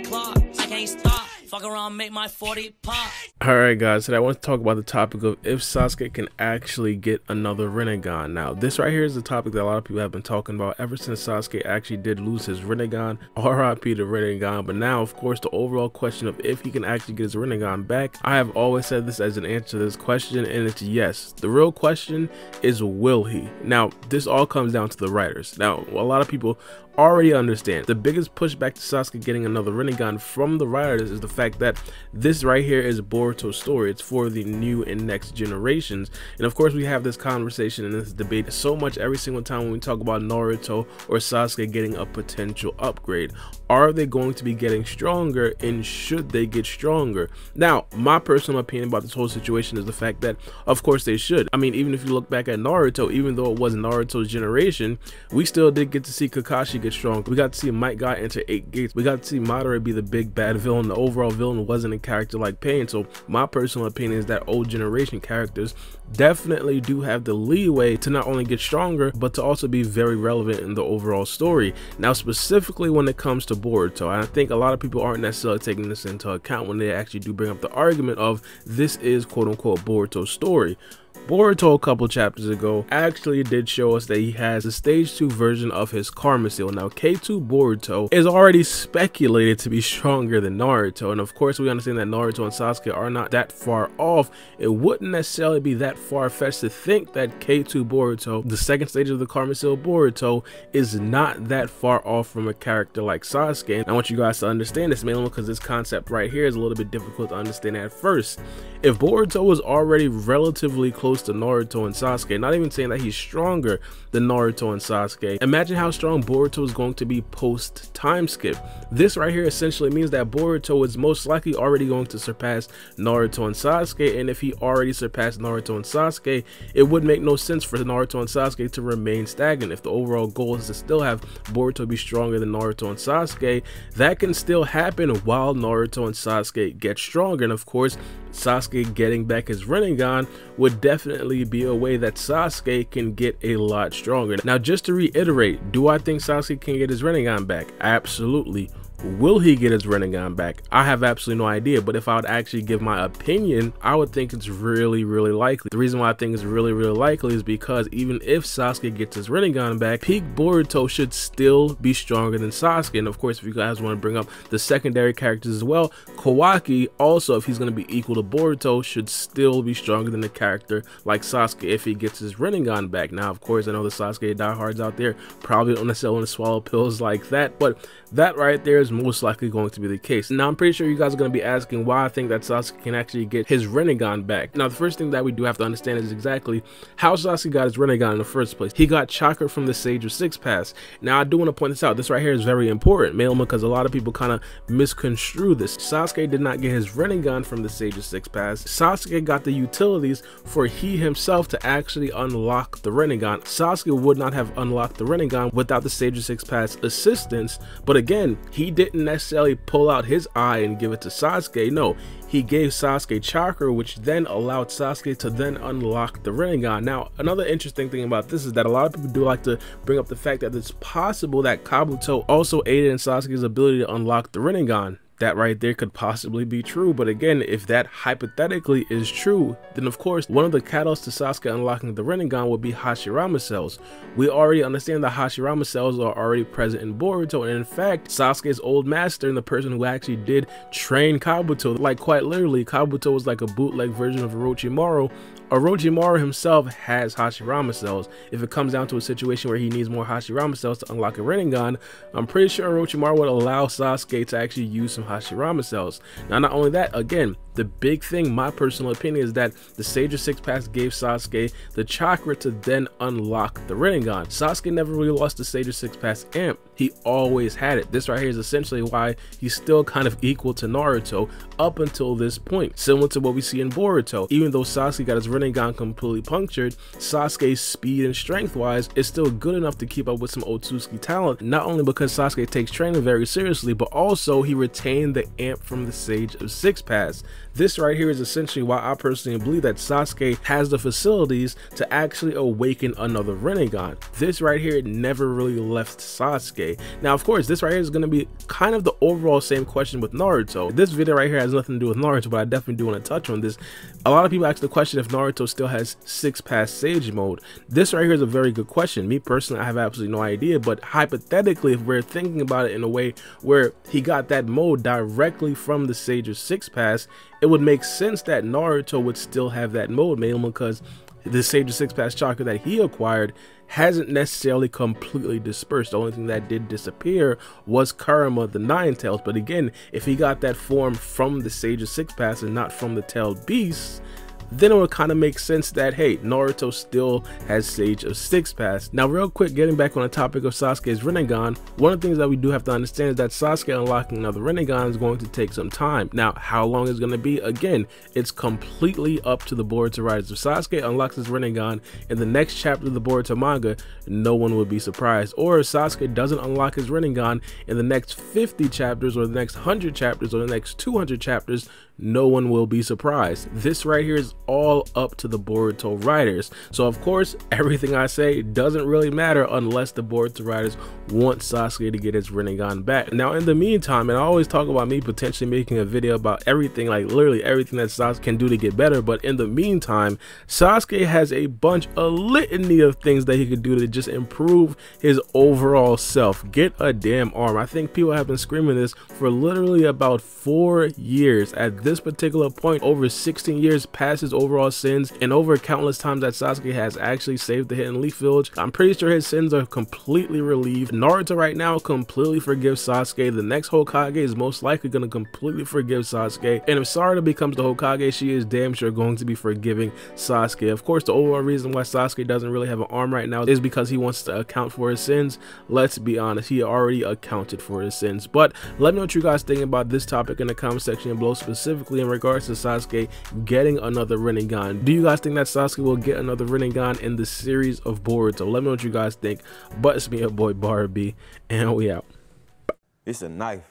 like clock. I can't stop. Fuck around, make my 40 pop. Alright guys, today I want to talk about the topic of if Sasuke can actually get another Rinnegan. Now this right here is the topic that a lot of people have been talking about ever since Sasuke actually did lose his Rinnegan. RIP to Rinnegan. But now of course the overall question of if he can actually get his Rinnegan back, I have always said this as an answer to this question, and it's yes. The real question is, will he? Now this all comes down to the writers. Now a lot of people already understand the biggest pushback to Sasuke getting another Rinnegan from the writers is the fact that this right here is Boruto's story. It's for the new and next generations, and of course we have this conversation and this debate so much every single time when we talk about Naruto or Sasuke getting a potential upgrade. Are they going to be getting stronger, and should they get stronger? Now my personal opinion about this whole situation is the fact that of course they should. I mean, even if you look back at Naruto, even though it wasn't Naruto's generation, we still did get to see Kakashi get strong. We got to see Might God enter 8 gates. We got to see Madara be the big bad villain. The overall villain wasn't a character like Pain. So my personal opinion is that old generation characters definitely do have the leeway to not only get stronger, but to also be very relevant in the overall story. Now specifically when it comes to Boruto, I think a lot of people aren't necessarily taking this into account when they actually do bring up the argument of this is quote unquote Boruto's story. Boruto a couple chapters ago actually did show us that he has a stage 2 version of his Karma Seal. Now K2 Boruto is already speculated to be stronger than Naruto, and of course we understand that Naruto and Sasuke are not that far off. It wouldn't necessarily be that far-fetched to think that K2 Boruto, the second stage of the Karma Seal Boruto, is not that far off from a character like Sasuke. And I want you guys to understand this, mainly because this concept right here is a little bit difficult to understand at first. If Boruto was already relatively close to Naruto and Sasuke, not even saying that he's stronger than Naruto and Sasuke, imagine how strong Boruto is going to be post time skip. This right here essentially means that Boruto is most likely already going to surpass Naruto and Sasuke, and if he already surpassed Naruto and Sasuke, it would make no sense for Naruto and Sasuke to remain stagnant. If the overall goal is to still have Boruto be stronger than Naruto and Sasuke, that can still happen while Naruto and Sasuke get stronger. And of course Sasuke getting back his Rinnegan would definitely be a way that Sasuke can get a lot stronger. Now just to reiterate, do I think Sasuke can get his Rinnegan back? Absolutely. Will he get his Rinnegan back? I have absolutely no idea, but if I would actually give my opinion, I would think it's really likely. The reason why I think it's really likely is because even if Sasuke gets his Rinnegan back, peak Boruto should still be stronger than Sasuke. And of course, if you guys want to bring up the secondary characters as well, Kawaki also, if he's going to be equal to Boruto, should still be stronger than a character like Sasuke if he gets his Rinnegan back. Now of course I know the Sasuke diehards out there probably don't necessarily want to swallow pills like that, but that right there is most likely going to be the case. Now I'm pretty sure you guys are going to be asking why I think that Sasuke can actually get his Rinnegan back. Now the first thing that we do have to understand is exactly how Sasuke got his Rinnegan in the first place. He got chakra from the Sage of Six Paths. Now I do want to point this out. This right here is very important, mainly because a lot of people kind of misconstrue this. Sasuke did not get his Rinnegan from the Sage of Six Paths. Sasuke got the utilities for he himself to actually unlock the Rinnegan. Sasuke would not have unlocked the Rinnegan without the Sage of Six Paths assistance, but again, he didn't necessarily pull out his eye and give it to Sasuke. No, he gave Sasuke chakra, which then allowed Sasuke to then unlock the Rinnegan. Now another interesting thing about this is that a lot of people do like to bring up the fact that it's possible that Kabuto also aided in Sasuke's ability to unlock the Rinnegan. That right there could possibly be true, but again, if that hypothetically is true, then of course one of the catalysts to Sasuke unlocking the Rinnegan would be Hashirama cells. We already understand that Hashirama cells are already present in Boruto, and in fact Sasuke's old master and the person who actually did train Kabuto, like quite literally Kabuto was like a bootleg version of Orochimaru. Orochimaru himself has Hashirama cells. If it comes down to a situation where he needs more Hashirama cells to unlock a Rinnegan, I'm pretty sure Orochimaru would allow Sasuke to actually use some Hashirama cells. Now not only that, again, the big thing, my personal opinion, is that the Sage of Six Paths gave Sasuke the chakra to then unlock the Rinnegan. Sasuke never really lost the Sage of Six Paths amp. He always had it. This right here is essentially why he's still kind of equal to Naruto up until this point, similar to what we see in Boruto. Even though Sasuke got his Rinnegan completely punctured, Sasuke's speed and strength wise is still good enough to keep up with some Otsutsuki talent, not only because Sasuke takes training very seriously, but also he retained the amp from the Sage of Six Paths. This right here is essentially why I personally believe that Sasuke has the facilities to actually awaken another Rinnegan. This right here never really left Sasuke. Sasuke. Now, of course, this right here is going to be kind of the overall same question with Naruto. This video right here has nothing to do with Naruto, but I definitely do want to touch on this. A lot of people ask the question if Naruto still has 6-pass Sage mode. This right here is a very good question. Me personally, I have absolutely no idea, but hypothetically, if we're thinking about it in a way where he got that mode directly from the Sage's 6-pass, it would make sense that Naruto would still have that mode, mainly because the Sage's 6-pass chakra that he acquired hasn't necessarily completely dispersed. The only thing that did disappear was Karma, the Nine Tails. But again, if he got that form from the Sage's 6-pass and not from the Tailed Beasts, then it would kind of make sense that, hey, Naruto still has Sage of 6-pass. Now, real quick, getting back on the topic of Sasuke's Rinnegan, one of the things that we do have to understand is that Sasuke unlocking another Rinnegan is going to take some time. Now, how long is going to be? Again, it's completely up to the Boruto writers. If Sasuke unlocks his Rinnegan in the next chapter of the Boruto manga, no one would be surprised. Or if Sasuke doesn't unlock his Rinnegan in the next 50 chapters or the next 100 chapters or the next 200 chapters, no one will be surprised. This right here is all up to the Boruto writers. So of course, everything I say doesn't really matter unless the Boruto writers want Sasuke to get his Rinnegan back. Now, in the meantime, and I always talk about me potentially making a video about everything, like literally everything that Sasuke can do to get better, but in the meantime, Sasuke has a litany of things that he could do to just improve his overall self. Get a damn arm. I think people have been screaming this for literally about 4 years. At this particular point, over 16 years past his overall sins and over countless times that Sasuke has actually saved the Hidden Leaf Village, I'm pretty sure his sins are completely relieved. Naruto right now completely forgives Sasuke. The next Hokage is most likely going to completely forgive Sasuke, and if Sarada becomes the Hokage, she is damn sure going to be forgiving Sasuke. Of course, the overall reason why Sasuke doesn't really have an arm right now is because he wants to account for his sins. Let's be honest, he already accounted for his sins. But let me know what you guys think about this topic in the comment section below, specifically in regards to Sasuke getting another Rinnegan. Do you guys think that Sasuke will get another Rinnegan in the series of Boruto? Let me know what you guys think. But it's me, your boy Baara B, and we out. It's a knife.